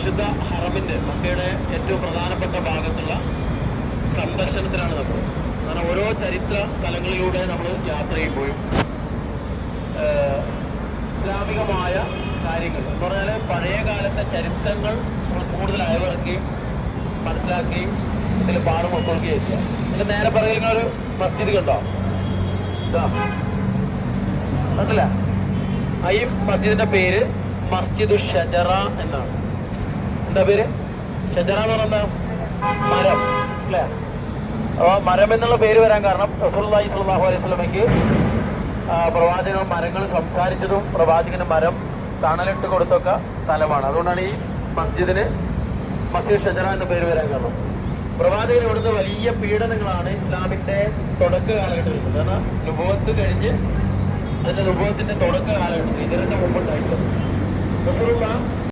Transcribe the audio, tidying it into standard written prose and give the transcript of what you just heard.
വിശുദ്ധ ഹറമിന്റെ മക്കയുടെ ഏറ്റവും പ്രധാനപ്പെട്ട ഭാഗത്തുള്ള സന്ദർശനത്തിലാണ് നമ്മൾ. കാരണം ഓരോ ചരിത്ര സ്ഥലങ്ങളിലൂടെ നമ്മൾ യാത്ര ചെയ്യുമ്പോഴും ഇസ്ലാമികമായ കാര്യങ്ങൾ എന്ന് പറഞ്ഞാൽ പഴയ കാലത്തെ ചരിത്രങ്ങൾ നമ്മൾ കൂടുതൽ അയവിറക്കുകയും മനസ്സിലാക്കുകയും ഇതിൽ പാഠം ഉൾക്കൊള്ളുകയും ചെയ്യുക. ഇതിന്റെ നേരെ പറയുന്ന ഒരു മസ്ജിദ് കണ്ടോ? ഇതാ കണ്ടില്ല? ഈ മസ്ജിദിന്റെ പേര് മസ്ജിദു ഷജറ എന്നാണ്. എന്താ പേര്? ഷജറ എന്ന് പറഞ്ഞാൽ മരം അല്ലേ? അപ്പോൾ മരം എന്നുള്ള പേര് വരാൻ കാരണം റസൂലുള്ളാഹി സ്വല്ലല്ലാഹു അലൈഹി വസല്ലമയ്ക്ക് പ്രവാചകൻ മരങ്ങൾ സംസാരിച്ചതും പ്രവാചകന് മരം തണലിട്ട് കൊടുത്തൊക്കെ സ്ഥലമാണ്. അതുകൊണ്ടാണ് ഈ മസ്ജിദിന് മസ്ജിദ് ഷജറ എന്ന പേര് വരാൻ കാരണം. പ്രവാചകൻ ഇവിടുന്ന് വലിയ പീഡനങ്ങളാണ് ഇസ്ലാമിന്റെ തുടക്ക കാലഘട്ടത്തിൽ, കാരണം നുബുവത്ത് കഴിഞ്ഞ് അതിന്റെ നുബുവത്തിന്റെ തുടക്ക കാലഘട്ടത്തിൽ ഇതിന്റെ മുമ്പുണ്ടായിട്ടുള്ളത്. റസൂലുള്ളാഹി